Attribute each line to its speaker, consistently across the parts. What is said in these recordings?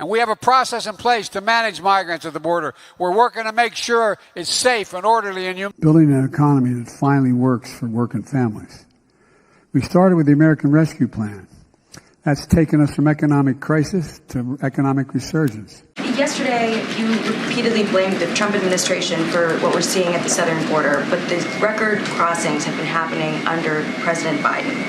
Speaker 1: And we have a process in place to manage migrants at the border. We're working to make sure it's safe and orderly and human.
Speaker 2: Building an economy that finally works for working families. We started with the American Rescue Plan. That's taken us from economic crisis to economic resurgence.
Speaker 3: Yesterday, you repeatedly blamed the Trump administration for what we're seeing at the southern border, but the record crossings have been happening under President Biden.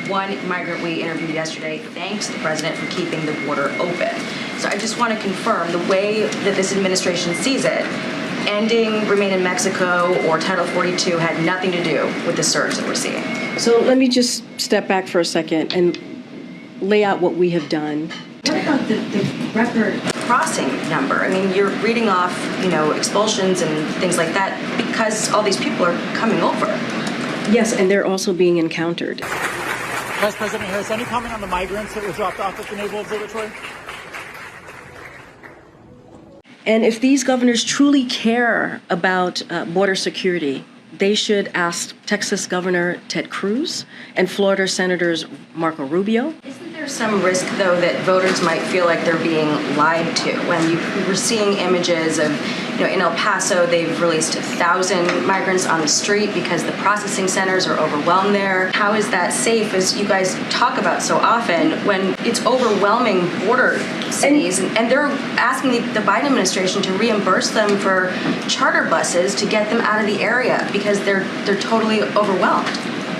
Speaker 3: One migrant we interviewed yesterday thanks the president for keeping the border open. So I just want to confirm the way that this administration sees it, ending Remain in Mexico or Title 42 had nothing to do with the surge that we're seeing.
Speaker 4: So let me just step back for a second and lay out what we have done.
Speaker 3: What about the record crossing number? I mean, you're reading off, expulsions and things like that because all these people are coming over.
Speaker 4: Yes, and they're also being encountered.
Speaker 5: Vice President Harris, any comment on the migrants that were dropped off at the Naval Observatory?
Speaker 4: And if these governors truly care about border security, they should ask Texas Governor Ted Cruz and Florida Senators Marco Rubio.
Speaker 3: Isn't there some risk, though, that voters might feel like they're being lied to? When we're seeing images of, in El Paso, they've released 1,000 migrants on the street because the processing centers are overwhelmed there. How is that safe, as you guys talk about so often, when it's overwhelming border cities, and they're asking the Biden administration to reimburse them for charter buses to get them out of the area because they're totally overwhelmed?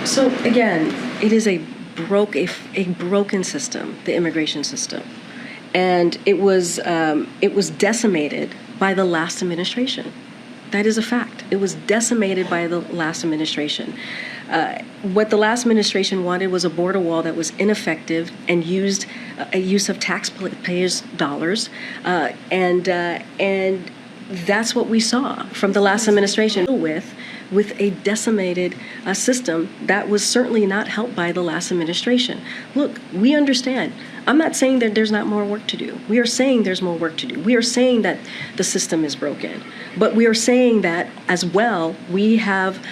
Speaker 4: So again, it is a broken system, the immigration system, and it was decimated by the last administration. That is a fact. It was decimated by the last administration. What the last administration wanted was a border wall that was ineffective and used a use of taxpayers' dollars, and that's what we saw from the last administration with a decimated system that was certainly not helped by the last administration. Look, we understand. I'm not saying that there's not more work to do. We are saying there's more work to do. We are saying that the system is broken. But we are saying that as well, we have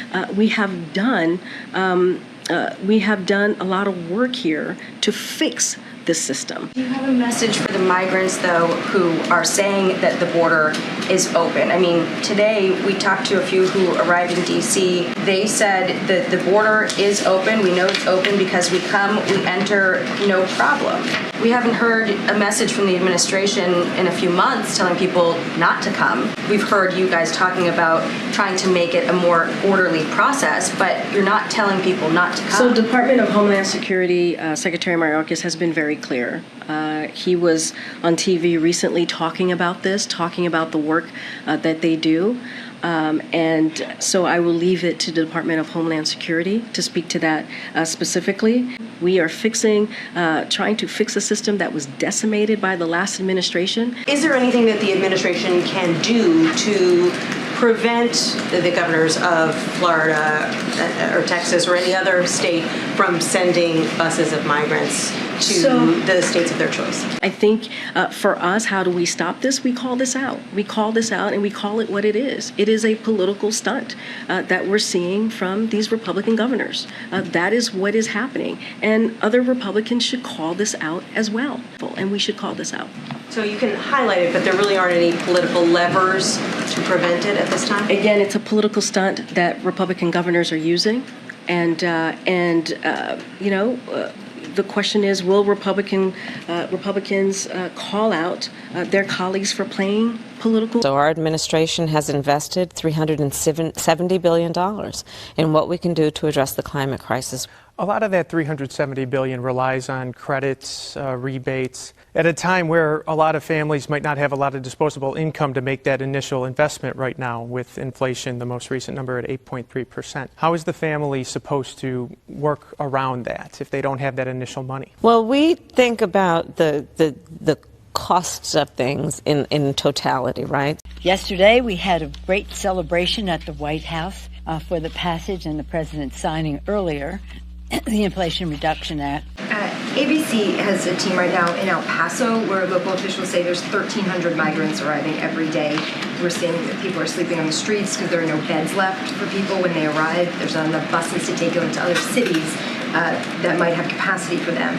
Speaker 4: done a lot of work here to fix this system.
Speaker 3: Do you have a message for the migrants, though, who are saying that the border is open? I mean, today we talked to a few who arrived in D.C. They said that the border is open. We know it's open because we come, we enter, no problem. We haven't heard a message from the administration in a few months telling people not to come. We've heard you guys talking about trying to make it a more orderly process, but you're not telling people not to come.
Speaker 4: So Department of Homeland Security Secretary Mayorkas has been very clear. He was on TV recently talking about this, talking about the work that they do. And so I will leave it to the Department of Homeland Security to speak to that specifically. We are trying to fix a system that was decimated by the last administration.
Speaker 6: Is there anything that the administration can do to prevent the governors of Florida or Texas or any other state from sending buses of migrants to the states of their choice?
Speaker 4: I think for us, how do we stop this? We call this out. We call this out and we call it what it is. It is a political stunt that we're seeing from these Republican governors. That is what is happening. And other Republicans should call this out as well. And we should call this out.
Speaker 6: So you can highlight it, but there really aren't any political levers to prevent it at this time?
Speaker 4: Again, it's a political stunt that Republican governors are using. And the question is, will Republicans call out their colleagues for playing political?
Speaker 7: So our administration has invested $370 billion in what we can do to address the climate crisis.
Speaker 8: A lot of that $370 billion relies on credits, rebates, at a time where a lot of families might not have a lot of disposable income to make that initial investment right now with inflation, the most recent number at 8.3%. How is the family supposed to work around that if they don't have that initial money?
Speaker 7: Well, we think about the costs of things in totality, right?
Speaker 9: Yesterday, we had a great celebration at the White House for the passage and the president signing earlier the Inflation Reduction Act.
Speaker 3: ABC has a team right now in El Paso where local officials say there's 1,300 migrants arriving every day. We're seeing that people are sleeping on the streets because there are no beds left for people when they arrive. There's not enough buses to take them to other cities that might have capacity for them.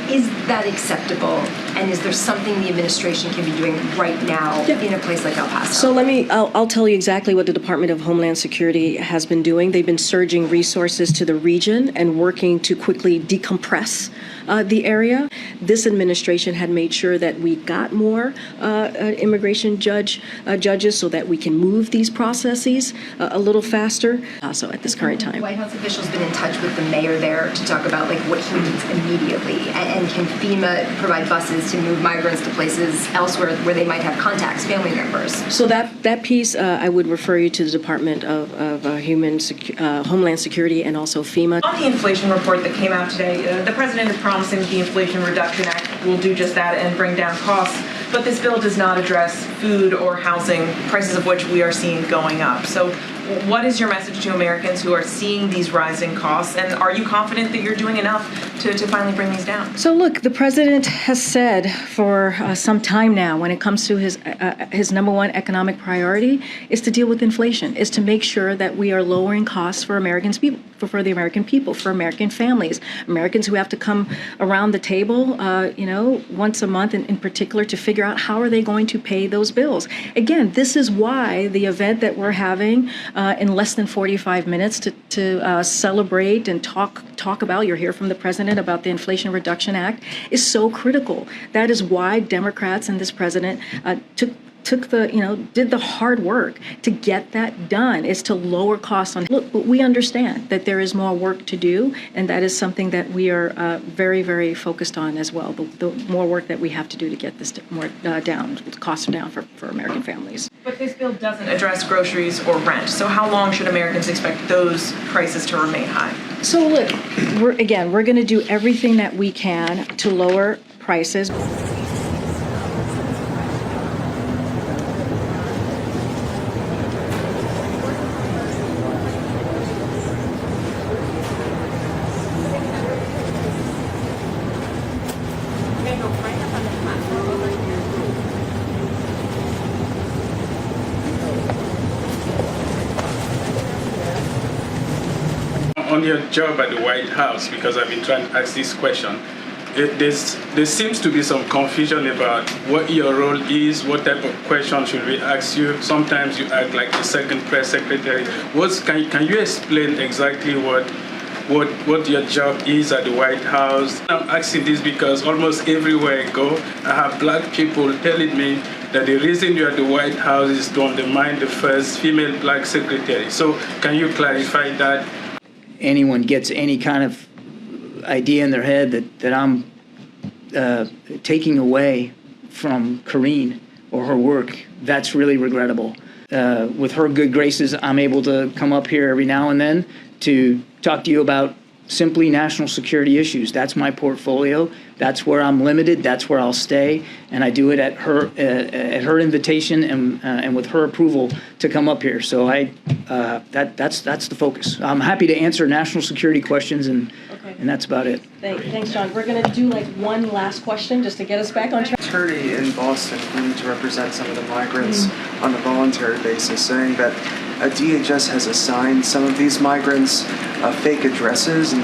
Speaker 3: Is that acceptable? And is there something the administration can be doing right now in a place like El Paso?
Speaker 4: So I'll tell you exactly what the Department of Homeland Security has been doing. They've been surging resources to the region and working to quickly decompress the area. This administration had made sure that we got more immigration judges so that we can move these processes a little faster. Also at this current time.
Speaker 3: White House officials been in touch with the mayor there to talk about like what he needs immediately, and can FEMA provide buses to move migrants to places elsewhere where they might have contacts, family members?
Speaker 4: So that piece, I would refer you to the Department of Homeland Security and also FEMA.
Speaker 10: On the inflation report that came out today, the president is promising the Inflation Reduction Act will do just that and bring down costs. But this bill does not address food or housing, prices of which we are seeing going up. So what is your message to Americans who are seeing these rising costs? And are you confident that you're doing enough to finally bring these down?
Speaker 4: So look, the president has said for some time now, when it comes to his number one economic priority is to deal with inflation, is to make sure that we are lowering costs for Americans, for the American people, for American families, Americans who have to come around the table, once a month in particular to figure out how are they going to pay those bills. Again, this is why the event that we're having in less than 45 minutes to celebrate and talk about, you'll hear from the president about the Inflation Reduction Act, is so critical. That is why Democrats and this president did the hard work to get that done, is to lower costs on. Look, but we understand that there is more work to do, and that is something that we are very, very focused on as well. The more work that we have to do to get this more down, costs down for American families.
Speaker 10: But this bill doesn't address groceries or rent. So how long should Americans expect those prices to remain high?
Speaker 4: So look, we're going to do everything that we can to lower prices.
Speaker 11: On your job at the White House, because I've been trying to ask this question, there seems to be some confusion about what your role is, what type of question should we ask you. Sometimes you act like the second press secretary. Can you explain exactly what your job is at the White House? I'm asking this because almost everywhere I go, I have black people telling me that the reason you're at the White House is to undermine the first female black secretary. So can you clarify that?
Speaker 12: Anyone gets any kind of idea in their head that I'm taking away from Karine or her work, that's really regrettable. With her good graces, I'm able to come up here every now and then to talk to you about simply national security issues. That's my portfolio. That's where I'm limited. That's where I'll stay, and I do it at her invitation and with her approval to come up here. So that's the focus. I'm happy to answer national security questions, and that's about it.
Speaker 4: Thanks, John. We're going to do one last question just to get us back on track.
Speaker 13: Attorney in Boston claiming to represent some of the migrants on a voluntary basis, saying that DHS has assigned some of these migrants fake addresses, and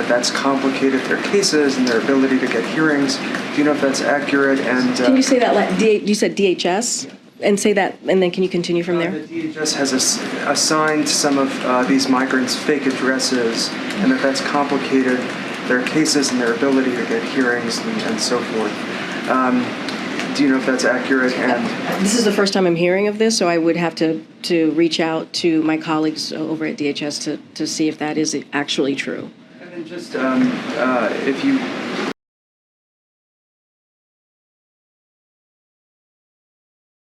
Speaker 13: that's complicated their cases and their ability to get hearings. Do you know if that's accurate? And
Speaker 4: can you say that? You said DHS, and say that, and then can you continue from there?
Speaker 13: The DHS has assigned some of these migrants fake addresses, and that's complicated their cases and their ability to get hearings and so forth. Do you know if that's accurate? And
Speaker 4: this is the first time I'm hearing of this, so I would have to reach out to my colleagues over at DHS to see if that is actually true.
Speaker 13: And then just if you